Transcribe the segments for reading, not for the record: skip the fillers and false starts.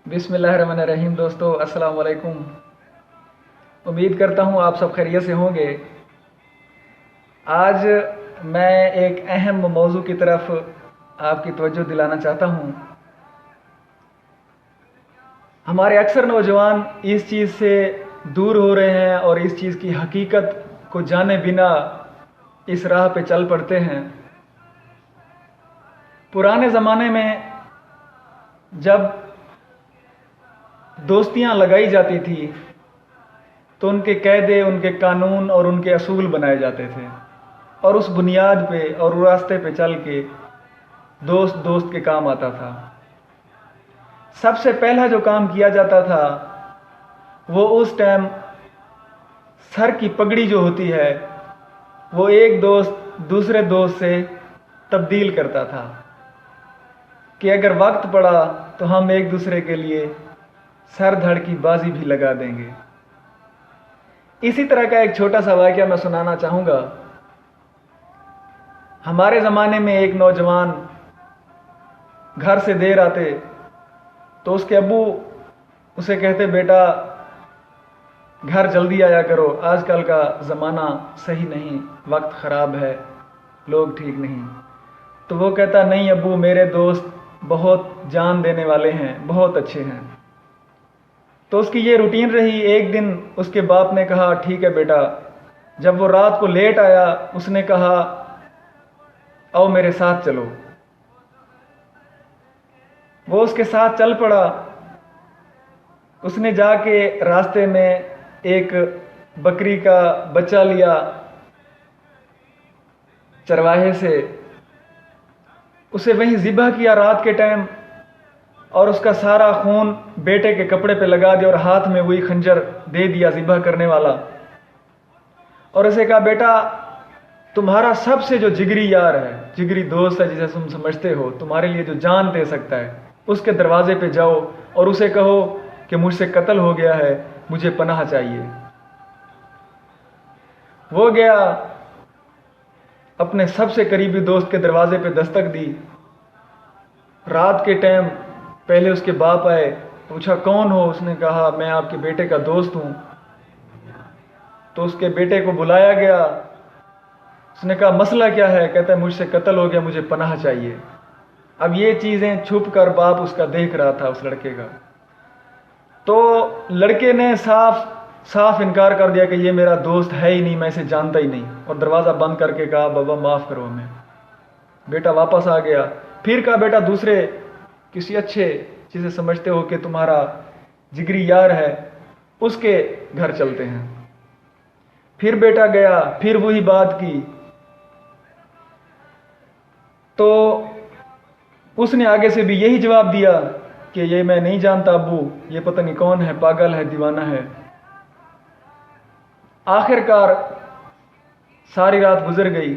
बिस्मिल्लाहिर्रहमानिर्रहीम। दोस्तों अस्सलाम वालेकुम। उम्मीद करता हूँ आप सब खैरियत से होंगे। आज मैं एक अहम मौजू की तरफ आपकी तवज्जो दिलाना चाहता हूँ। हमारे अक्सर नौजवान इस चीज़ से दूर हो रहे हैं और इस चीज़ की हकीकत को जाने बिना इस राह पे चल पड़ते हैं। पुराने ज़माने में जब दोस्तियां लगाई जाती थी तो उनके कायदे, उनके कानून और उनके असूल बनाए जाते थे और उस बुनियाद पे और उस रास्ते पे चल के दोस्त दोस्त के काम आता था। सबसे पहला जो काम किया जाता था वो उस टाइम सर की पगड़ी जो होती है वो एक दोस्त दूसरे दोस्त से तब्दील करता था कि अगर वक्त पड़ा तो हम एक दूसरे के लिए सर धड़ की बाजी भी लगा देंगे। इसी तरह का एक छोटा सा वाकया मैं सुनाना चाहूँगा। हमारे ज़माने में एक नौजवान घर से देर आते तो उसके अब्बू उसे कहते, बेटा घर जल्दी आया करो, आजकल का ज़माना सही नहीं, वक्त ख़राब है, लोग ठीक नहीं। तो वो कहता, नहीं अब्बू, मेरे दोस्त बहुत जान देने वाले हैं, बहुत अच्छे हैं। तो उसकी ये रूटीन रही। एक दिन उसके बाप ने कहा, ठीक है बेटा। जब वो रात को लेट आया उसने कहा, आओ मेरे साथ चलो। वो उसके साथ चल पड़ा। उसने जाके रास्ते में एक बकरी का बच्चा लिया चरवाहे से, उसे वहीं ज़िबह किया रात के टाइम और उसका सारा खून बेटे के कपड़े पे लगा दिया और हाथ में वही खंजर दे दिया ज़िबह करने वाला। और उसे कहा, बेटा तुम्हारा सबसे जो जिगरी यार है, जिगरी दोस्त है, जिसे तुम समझते हो, तुम्हारे लिए जो जान दे सकता है, उसके दरवाजे पे जाओ और उसे कहो कि मुझसे कत्ल हो गया है, मुझे पनाह चाहिए। वो गया, अपने सबसे करीबी दोस्त के दरवाजे पे दस्तक दी। रात के टाइम पहले उसके बाप आए, पूछा कौन हो? उसने कहा, मैं आपके बेटे का दोस्त हूं। तो उसके बेटे को बुलाया गया। उसने कहा, मसला क्या है? कहता है, मुझसे कत्ल हो गया, मुझे पनाह चाहिए। अब ये चीज़ें छुप कर बाप उसका देख रहा था, उस लड़के का। तो लड़के ने साफ साफ इनकार कर दिया कि ये मेरा दोस्त है ही नहीं, मैं इसे जानता ही नहीं, और दरवाज़ा बंद करके कहा, बाबा माफ़ करो हमें। बेटा वापस आ गया। फिर कहा, बेटा दूसरे किसी अच्छे, जिसे समझते हो कि तुम्हारा जिगरी यार है, उसके घर चलते हैं। फिर बेटा गया, फिर वही बात की। तो उसने आगे से भी यही जवाब दिया कि ये मैं नहीं जानता अब्बू, ये पता नहीं कौन है, पागल है, दीवाना है। आखिरकार सारी रात गुजर गई।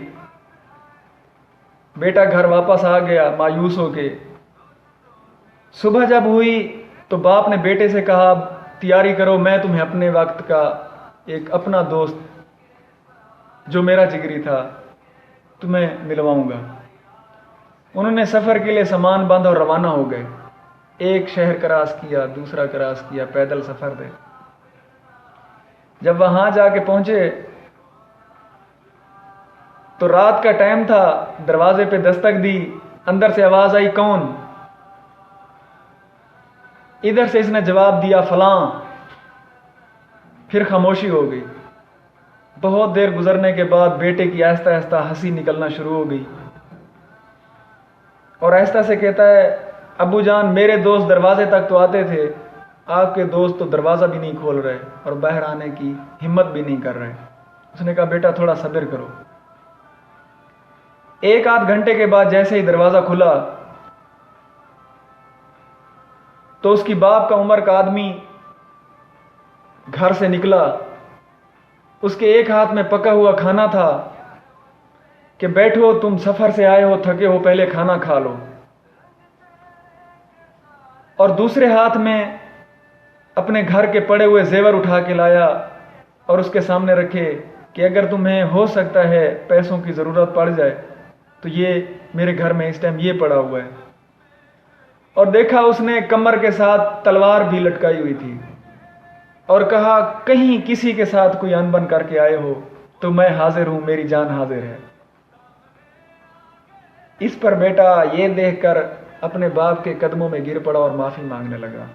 बेटा घर वापस आ गया मायूस होके। सुबह जब हुई तो बाप ने बेटे से कहा, तैयारी करो, मैं तुम्हें अपने वक्त का एक अपना दोस्त जो मेरा जिगरी था तुम्हें मिलवाऊंगा। उन्होंने सफ़र के लिए सामान बांधा और रवाना हो गए। एक शहर क्रॉस किया, दूसरा क्रॉस किया, पैदल सफ़र थे। जब वहां जाके पहुंचे तो रात का टाइम था। दरवाजे पे दस्तक दी, अंदर से आवाज़ आई, कौन? इधर से इसने जवाब दिया, फलां। फिर खामोशी हो गई। बहुत देर गुजरने के बाद बेटे की आहिस्ता आहिस्ता हंसी निकलना शुरू हो गई और आहिस्ता से कहता है, अब्बू जान, मेरे दोस्त दरवाजे तक तो आते थे, आपके दोस्त तो दरवाज़ा भी नहीं खोल रहे और बाहर आने की हिम्मत भी नहीं कर रहे। उसने कहा, बेटा थोड़ा सब्र करो। एक आध घंटे के बाद जैसे ही दरवाज़ा खुला तो उसकी बाप का उम्र का आदमी घर से निकला। उसके एक हाथ में पका हुआ खाना था कि बैठो, तुम सफ़र से आए हो, थके हो, पहले खाना खा लो। और दूसरे हाथ में अपने घर के पड़े हुए जेवर उठा के लाया और उसके सामने रखे कि अगर तुम्हें हो सकता है पैसों की ज़रूरत पड़ जाए तो ये मेरे घर में इस टाइम ये पड़ा हुआ है। اور دیکھا اس نے کمر کے ساتھ تلوار بھی لٹکائی ہوئی تھی، اور کہا کہیں کسی کے ساتھ کوئی انبن کر کے آئے ہو تو میں حاضر ہوں، میری جان حاضر ہے۔ اس پر بیٹا یہ دیکھ کر اپنے باپ کے قدموں میں گر پڑا اور معافی مانگنے لگا۔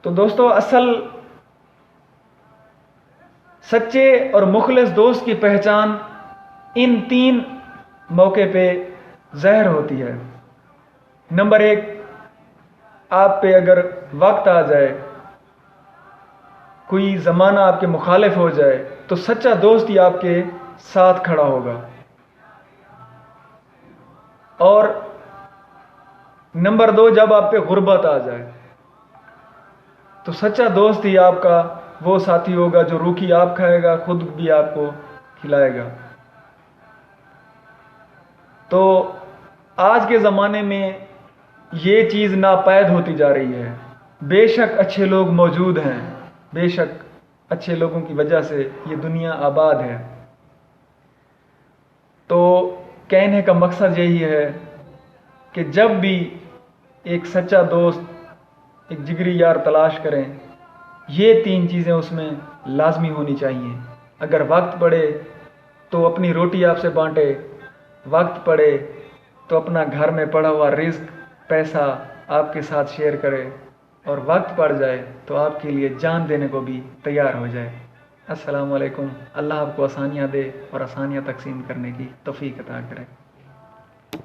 تو دوستو، اصل سچے اور مخلص دوست کی پہچان ان 3 موقع پہ ظاہر ہوتی ہے۔ نمبر 1، آپ پہ اگر وقت آ جائے، کوئی زمانہ آپ کے مخالف ہو جائے، تو سچا دوست ہی آپ کے ساتھ کھڑا ہوگا۔ اور نمبر 2، جب آپ پہ غربت آ جائے تو سچا دوست ہی آپ کا وہ ساتھی ہوگا جو روکھی آپ کھائے گا، خود بھی آپ کو کھلائے گا۔ تو آج کے زمانے میں یہ چیز ناپید ہوتی جا رہی ہے۔ بے شک اچھے لوگ موجود ہیں، بے شک اچھے لوگوں کی وجہ سے یہ دنیا آباد ہے۔ تو کہنے کا مقصد یہی ہے کہ جب بھی ایک سچا دوست، ایک جگری یار تلاش کریں، یہ 3 چیزیں اس میں لازمی ہونی چاہیے۔ اگر وقت پڑے تو اپنی روٹی آپ سے بانٹے، وقت پڑے تو اپنا گھر میں پڑا ہوا رزق، پیسہ آپ کے ساتھ شیئر کرے، اور وقت پڑ جائے تو آپ کے لیے جان دینے کو بھی تیار ہو جائے۔ السلام علیکم۔ اللہ آپ کو آسانیاں دے اور آسانیاں تقسیم کرنے کی توفیق عطا کرے۔